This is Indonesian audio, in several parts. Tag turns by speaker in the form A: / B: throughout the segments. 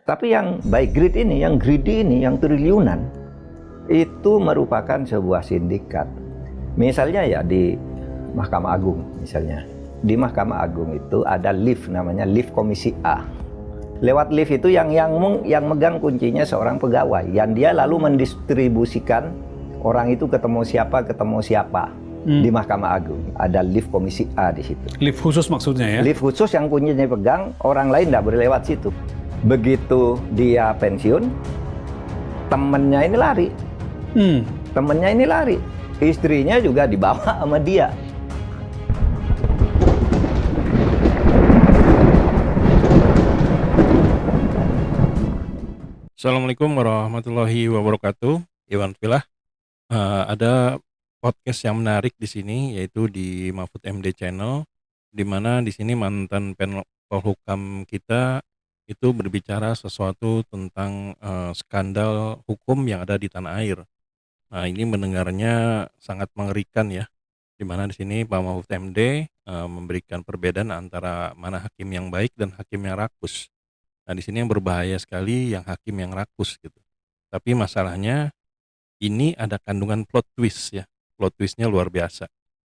A: Tapi yang by greed ini, yang greedy ini, yang triliunan, itu merupakan sebuah sindikat. Misalnya ya di Mahkamah Agung misalnya. Di Mahkamah Agung itu ada lift, namanya lift Komisi A. Lewat lift itu yang megang kuncinya seorang pegawai, yang dia lalu mendistribusikan orang itu ketemu siapa. Di Mahkamah Agung ada lift Komisi A di situ.
B: Lift khusus maksudnya ya?
A: Lift khusus yang kuncinya pegang, orang lain tidak boleh lewat situ. Begitu dia pensiun, temennya ini lari. Temennya ini lari. Istrinya juga dibawa sama dia.
C: Assalamualaikum warahmatullahi wabarakatuh. Iwan Filah. Ada podcast yang menarik di sini, yaitu di Mahfud MD Channel, di mana di sini mantan Polhukam kita itu berbicara sesuatu tentang skandal hukum yang ada di tanah air. Nah, ini mendengarnya sangat mengerikan ya, di mana di sini Pak Mahfud MD memberikan perbedaan antara mana hakim yang baik dan hakim yang rakus. Nah, di sini yang berbahaya sekali yang hakim yang rakus gitu. Tapi masalahnya ini ada kandungan plot twist ya. Plot twistnya luar biasa.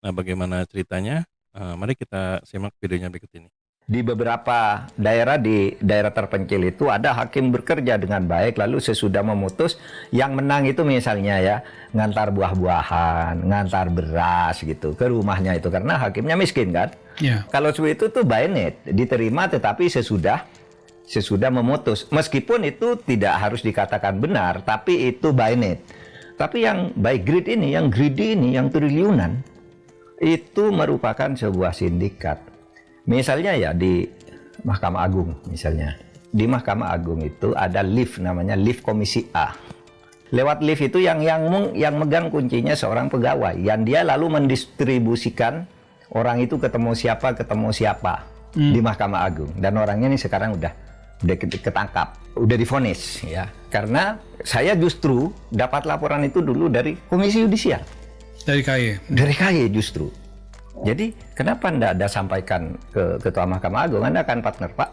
C: Nah, bagaimana ceritanya? Mari kita simak videonya berikut ini.
A: Di beberapa daerah, di daerah terpencil itu ada hakim bekerja dengan baik, lalu sesudah memutus, yang menang itu misalnya ya, ngantar buah-buahan, ngantar beras gitu ke rumahnya itu, karena hakimnya miskin kan.
B: Yeah.
A: Kalau itu tuh by net, diterima tetapi sesudah memutus. Meskipun itu tidak harus dikatakan benar, tapi itu by net. Tapi yang by greed ini, yang greedy ini, yang triliunan, itu merupakan sebuah sindikat. Misalnya ya di Mahkamah Agung misalnya. Di Mahkamah Agung itu ada lift, namanya lift Komisi A. Lewat lift itu yang megang kuncinya seorang pegawai, yang dia lalu mendistribusikan orang itu ketemu siapa di Mahkamah Agung. Dan orangnya ini sekarang udah ketangkap, udah divonis ya. Karena saya justru dapat laporan itu dulu dari Komisi Yudisial.
B: Dari KY?
A: Dari KY justru. Jadi kenapa Anda sampaikan ke Ketua Mahkamah Agung, Anda kan partner Pak,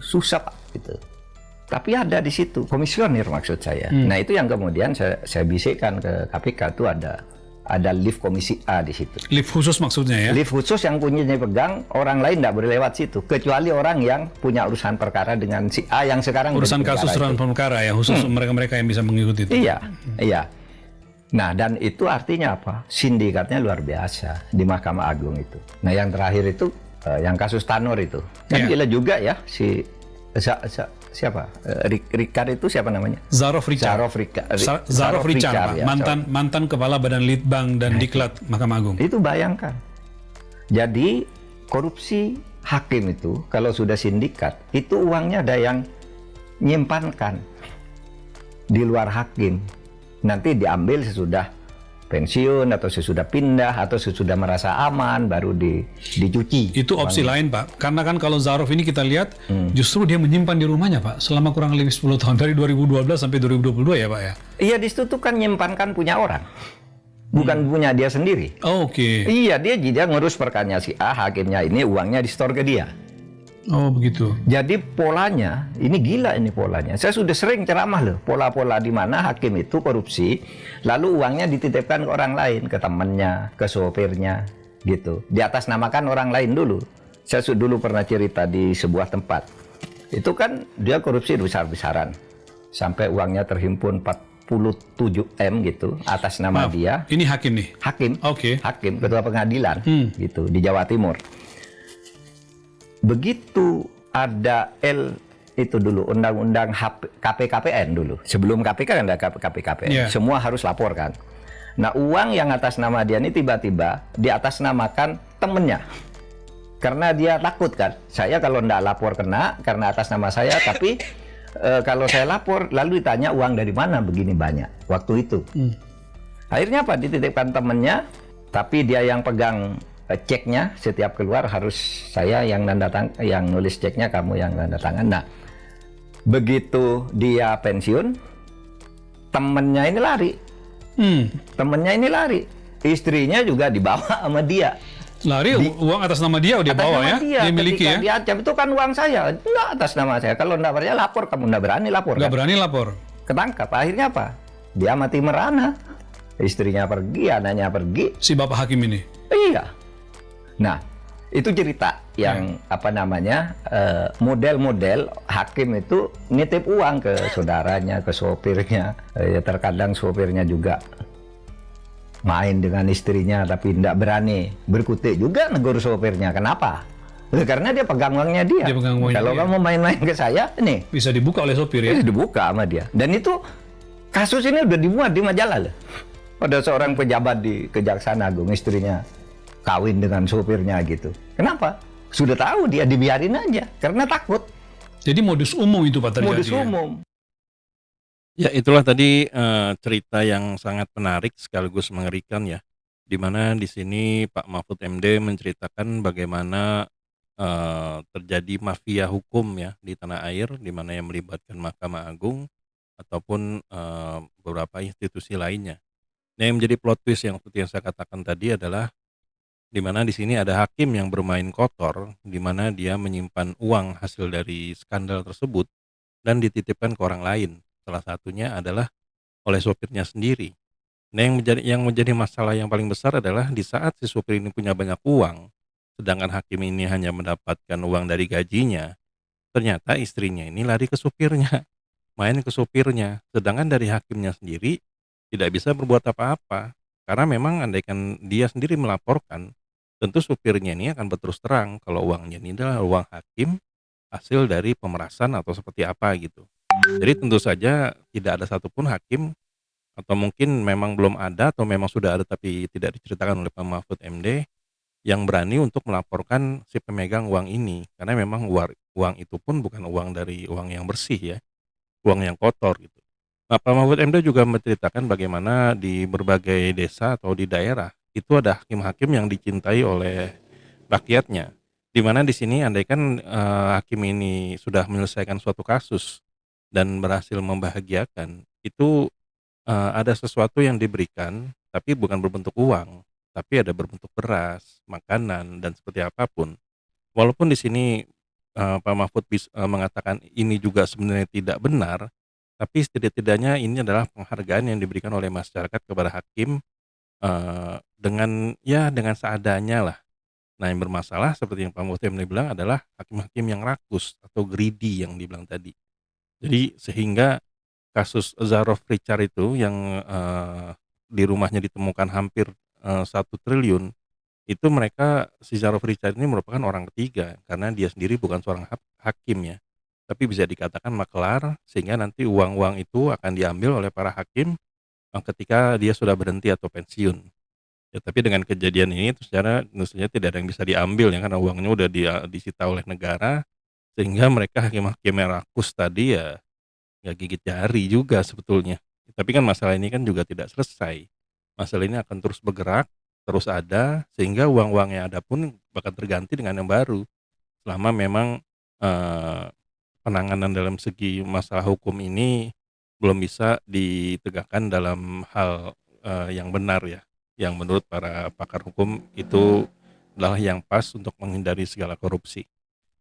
A: susah Pak gitu. Tapi ada di situ, komisioner maksud saya. Nah itu yang kemudian saya bisikkan ke KPK, itu ada lift Komisi A di situ.
B: Lift khusus maksudnya ya?
A: Lift khusus yang kuncinya pegang, orang lain tidak boleh lewat situ, kecuali orang yang punya urusan perkara dengan si A yang sekarang
B: urusan kasus urusan perkara ya, khusus mereka-mereka yang bisa mengikuti itu.
A: Iya. Nah, dan itu artinya apa? Sindikatnya luar biasa di Mahkamah Agung itu. Nah, yang terakhir itu yang kasus Tanur itu. Kan gila juga ya si siapa? Ricard itu siapa namanya?
B: Zarof Richard. Zarof Richard,
A: ya,
B: mantan kepala Badan Litbang dan Diklat Mahkamah Agung.
A: Itu bayangkan. Jadi korupsi hakim itu kalau sudah sindikat, itu uangnya ada yang nyimpankan di luar hakim. Nanti diambil sesudah pensiun atau sesudah pindah atau sesudah merasa aman baru dicuci.
B: Itu opsi lain Pak, karena kan kalau Zarof ini kita lihat justru dia menyimpan di rumahnya Pak selama kurang lebih 10 tahun, dari 2012 sampai 2022 ya Pak ya? Iya,
A: di situ tuh kan menyimpankan punya orang, bukan punya dia sendiri.
B: Oh, oke.
A: Iya, dia ngurus perkaranya si A, hakimnya ini uangnya di-store ke dia.
B: Oh begitu.
A: Jadi polanya, ini gila ini polanya. Saya sudah sering ceramah loh, pola-pola di mana hakim itu korupsi, lalu uangnya dititipkan ke orang lain, ke temannya, ke sopirnya, gitu. Di atas namakan orang lain dulu. Saya dulu pernah cerita di sebuah tempat. Itu kan dia korupsi besar-besaran. Sampai uangnya terhimpun 47 M gitu, atas nama dia.
B: Ini hakim nih?
A: Hakim.
B: Oke.
A: Hakim, ketua pengadilan, gitu, di Jawa Timur. Begitu ada itu dulu undang-undang KPKPN dulu, sebelum KPK kan ada KPKPN, semua harus laporkan. Nah uang yang atas nama dia ini tiba-tiba di atas namakan temennya, karena dia takut kan, saya kalau ndak lapor kena karena atas nama saya, tapi kalau saya lapor lalu ditanya uang dari mana begini banyak waktu itu. Akhirnya apa, dititipkan temennya, tapi dia yang pegang ceknya, setiap keluar harus saya yang yang nulis ceknya, kamu yang tanda tangan. Nah, begitu dia pensiun, temennya ini lari, istrinya juga dibawa sama dia.
B: Lari uang atas nama dia dia
A: Atas
B: bawa
A: nama
B: ya, dia miliki
A: ketika
B: ya.
A: diancam itu kan uang saya, enggak atas nama saya. Kalau enggak percaya lapor, kamu enggak berani lapor
B: Nggak
A: kan?
B: berani lapor.
A: Ketangkap. Akhirnya apa? Dia mati merana. Istrinya pergi, anaknya pergi.
B: Si bapak hakim ini.
A: Iya. Nah, itu cerita yang apa namanya model-model hakim itu nitip uang ke saudaranya, ke sopirnya. Ya, terkadang sopirnya juga main dengan istrinya tapi tidak berani berkutik juga negur sopirnya. Kenapa? Karena dia pegang uangnya dia.
B: Dia pegang uangnya
A: Kalau
B: dia.
A: kamu main-main ke saya, nih
B: Bisa dibuka oleh sopir ya.
A: ini dibuka sama dia. Dan itu kasus ini udah dimuat di majalah loh. Ada seorang pejabat di Kejaksaan Agung, istrinya kawin dengan sopirnya gitu. Kenapa? Sudah tahu dia dibiarin aja karena takut.
B: Jadi modus umum itu Pak terjadi.
A: Modus
B: ya?
A: umum.
C: Ya itulah tadi cerita yang sangat menarik sekaligus mengerikan ya. Di mana di sini Pak Mahfud MD menceritakan bagaimana terjadi mafia hukum ya di tanah air, di mana yang melibatkan Mahkamah Agung ataupun beberapa institusi lainnya. Nah, yang menjadi plot twist yang seperti yang saya katakan tadi adalah di mana di sini ada hakim yang bermain kotor, di mana dia menyimpan uang hasil dari skandal tersebut dan dititipkan ke orang lain. Salah satunya adalah oleh sopirnya sendiri. Nah, yang menjadi masalah yang paling besar adalah di saat si sopir ini punya banyak uang, sedangkan hakim ini hanya mendapatkan uang dari gajinya, ternyata istrinya ini lari ke supirnya, main ke supirnya, sedangkan dari hakimnya sendiri tidak bisa berbuat apa-apa. Karena memang andaikan dia sendiri melaporkan, tentu supirnya ini akan berterus terang kalau uangnya ini adalah uang hakim hasil dari pemerasan atau seperti apa gitu. Jadi tentu saja tidak ada satupun hakim atau mungkin memang belum ada atau memang sudah ada tapi tidak diceritakan oleh Pak Mahfud MD yang berani untuk melaporkan si pemegang uang ini, karena memang uang itu pun bukan uang dari uang yang bersih ya, uang yang kotor gitu. Nah, Pak Mahfud MD juga menceritakan bagaimana di berbagai desa atau di daerah itu ada hakim-hakim yang dicintai oleh rakyatnya. Di mana di sini andaikan hakim ini sudah menyelesaikan suatu kasus dan berhasil membahagiakan, itu ada sesuatu yang diberikan tapi bukan berbentuk uang, tapi ada berbentuk beras, makanan dan seperti apapun. Walaupun di sini Pak Mahfud mengatakan ini juga sebenarnya tidak benar, tapi setidak-tidaknya ini adalah penghargaan yang diberikan oleh masyarakat kepada hakim dengan seadanya lah. Nah, yang bermasalah seperti yang Pak Mahfud MD bilang adalah hakim-hakim yang rakus atau greedy yang dibilang tadi. Jadi sehingga kasus Zarof Richard itu yang di rumahnya ditemukan hampir 1 triliun, itu si Zarof Richard ini merupakan orang ketiga karena dia sendiri bukan seorang hakim ya, tapi bisa dikatakan makelar, sehingga nanti uang-uang itu akan diambil oleh para hakim ketika dia sudah berhenti atau pensiun. Ya, tapi dengan kejadian ini tentu saja tidak ada yang bisa diambil ya karena uangnya udah disita oleh negara, sehingga mereka hakim-hakim yang rakus tadi ya nggak gigit jari juga sebetulnya. Tapi kan masalah ini kan juga tidak selesai. Masalah ini akan terus bergerak, terus ada, sehingga uang-uang yang ada pun bakal terganti dengan yang baru. Selama memang penanganan dalam segi masalah hukum ini belum bisa ditegakkan dalam hal yang benar ya. Yang menurut para pakar hukum itu adalah yang pas untuk menghindari segala korupsi.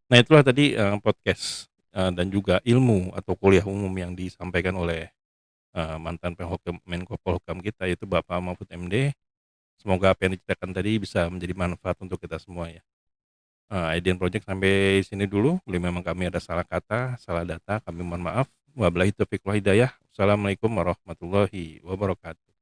C: Nah, itulah tadi podcast dan juga ilmu atau kuliah umum yang disampaikan oleh mantan Menko Polhukam kita yaitu Bapak Mahfud MD. Semoga apa yang diceritakan tadi bisa menjadi manfaat untuk kita semua ya. IDN Project sampai sini dulu. Bila memang kami ada salah kata, salah data, kami mohon maaf. Wabillahi taufiq wal hidayah. Wassalamualaikum warahmatullahi wabarakatuh.